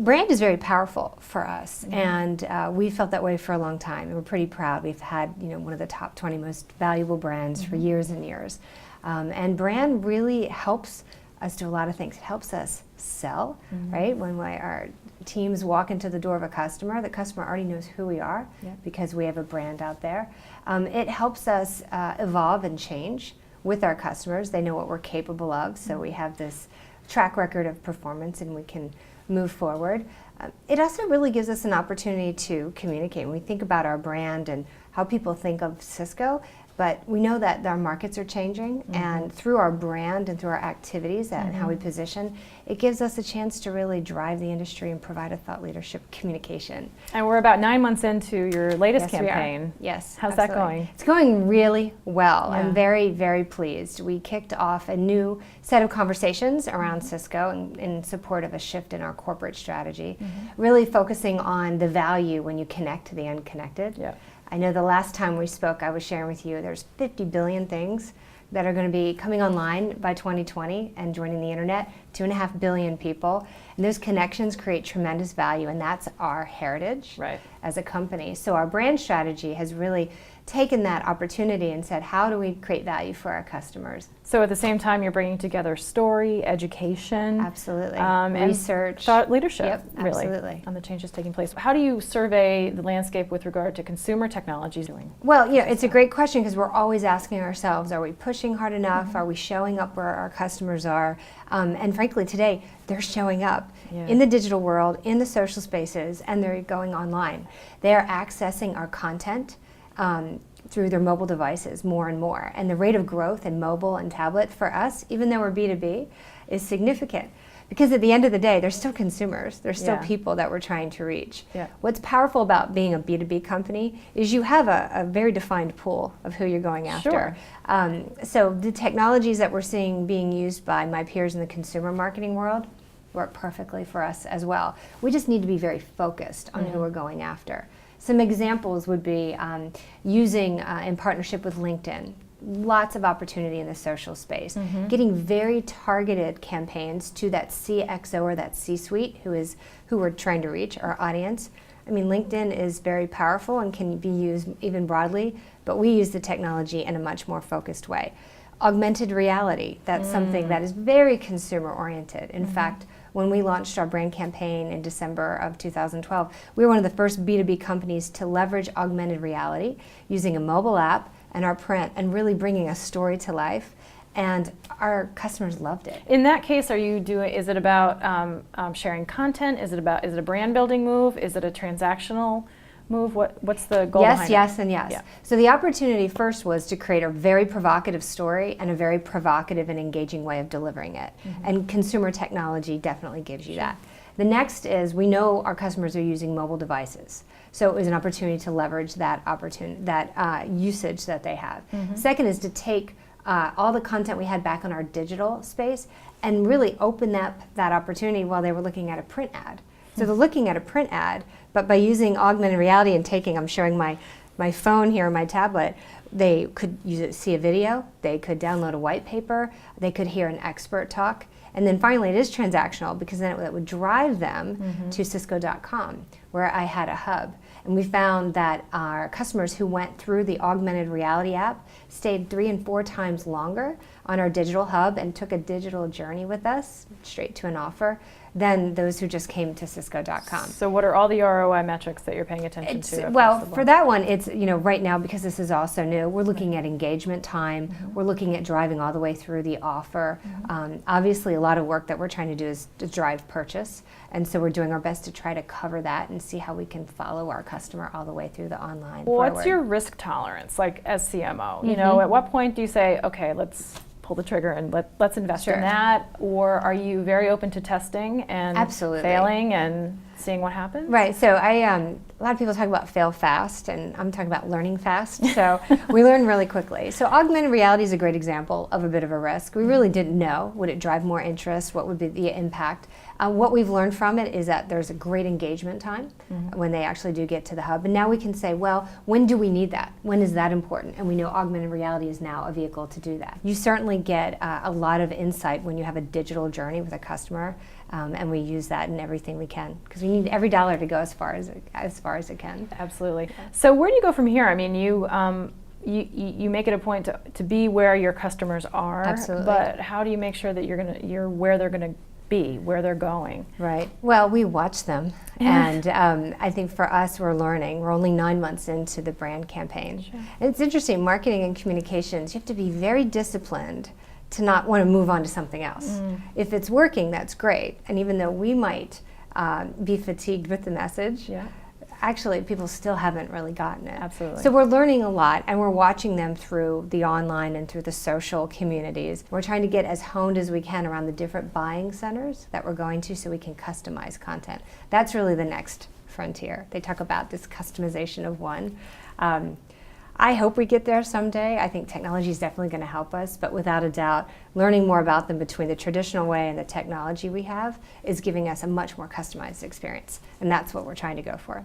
brand is very powerful for us, and we felt that way for a long time, and we're pretty proud. We've had one of the top 20 most valuable brands for years and years. And brand really helps us do a lot of things. It helps us sell, right? When our teams walk into the door of a customer, the customer already knows who we are because we have a brand out there. It helps us evolve and change with our customers. They know what we're capable of, so we have this track record of performance and we can move forward. It also really gives us an opportunity to communicate. When we think about our brand and how people think of Cisco, but we know that our markets are changing, and through our brand and through our activities and how we position, it gives us a chance to really drive the industry and provide a thought leadership communication. And we're about 9 months into your latest campaign. Yes, how's absolutely. that going? It's going really well. Yeah. I'm very, very pleased. We kicked off a new set of conversations around Cisco in support of a shift in our corporate strategy, really focusing on the value when you connect to the unconnected. Yeah. I know the last time we spoke, I was sharing with you there's 50 billion things that are going to be coming online by 2020 and joining the internet, 2.5 billion people. And those connections create tremendous value, and that's our heritage as a company. So our brand strategy has really taken that opportunity and said, how do we create value for our customers? So at the same time, you're bringing together story, education, absolutely, and research, thought leadership, yep, really, absolutely, on the changes taking place. How do you survey the landscape with regard to consumer technologies doing? Well, it's a great question because we're always asking ourselves, are we pushing hard enough? Are we showing up where our customers are? And frankly, today, they're showing up in the digital world, in the social spaces, and they're going online. They're accessing our content through their mobile devices more and more. And the rate of growth in mobile and tablet for us, even though we're B2B, is significant. Because at the end of the day, they're still consumers. They're still people that we're trying to reach. What's powerful about being a B2B company is you have a very defined pool of who you're going after. So the technologies that we're seeing being used by my peers in the consumer marketing world work perfectly for us as well. We just need to be very focused on who we're going after. Some examples would be using, in partnership with LinkedIn, lots of opportunity in the social space, getting very targeted campaigns to that CXO or that C-suite who we're trying to reach, our audience. I mean, LinkedIn is very powerful and can be used even broadly, but we use the technology in a much more focused way. Augmented reality, that's something that is very consumer oriented. In fact, when we launched our brand campaign in December of 2012, we were one of the first B2B companies to leverage augmented reality using a mobile app and our print and really bringing a story to life. And our customers loved it. In that case, is it about sharing content? Is it a brand building move? Is it a transactional move? What's the goal behind it? Yes, and yes. Yeah. So the opportunity first was to create a very provocative story and a very provocative and engaging way of delivering it. And consumer technology definitely gives you that. The next is we know our customers are using mobile devices. So it was an opportunity to leverage that usage that they have. Second is to take all the content we had back on our digital space and really open up that opportunity while they were looking at a print ad. So they're looking at a print ad, but by using augmented reality and I'm showing my phone here, my tablet, they could see a video, they could download a white paper, they could hear an expert talk, and then finally it is transactional because then it would drive them to Cisco.com where I had a hub. And we found that our customers who went through the augmented reality app stayed 3 and 4 times longer on our digital hub and took a digital journey with us straight to an offer than those who just came to Cisco.com. So what are all the ROI metrics that you're paying attention to? Well, for that one, it's, right now, because this is also new, we're looking at engagement time, we're looking at driving all the way through the offer. Obviously, a lot of work that we're trying to do is to drive purchase, and so we're doing our best to try to cover that and see how we can follow our customer all the way through the online forward. What's your risk tolerance, like as CMO? At what point do you say, okay, let's pull the trigger and let's invest in that, or are you very open to testing and failing and seeing what happens? Right. So a lot of people talk about fail fast, and I'm talking about learning fast. So we learn really quickly. So augmented reality is a great example of a bit of a risk. We really didn't know, would it drive more interest? What would be the impact? What we've learned from it is that there's a great engagement time when they actually do get to the hub. And now we can say, well, when do we need that? When is that important? And we know augmented reality is now a vehicle to do that. You certainly get a lot of insight when you have a digital journey with a customer. and we use that in everything we can because we need every dollar to go as far as it can. Absolutely. So where do you go from here? I mean, you make it a point to be where your customers are. Absolutely. But how do you make sure that you're where they're going to be, where they're going? Right. Well, we watch them, and I think for us, we're learning. We're only 9 months into the brand campaign. Sure. And it's interesting, marketing and communications, you have to be very disciplined to not want to move on to something else. If it's working, that's great. And even though we might be fatigued with the message, actually people still haven't really gotten it. Absolutely. So we're learning a lot, and we're watching them through the online and through the social communities. We're trying to get as honed as we can around the different buying centers that we're going to so we can customize content. That's really the next frontier. They talk about this customization of one. I hope we get there someday. I think technology is definitely going to help us, but without a doubt, learning more about them between the traditional way and the technology we have is giving us a much more customized experience, and that's what we're trying to go for.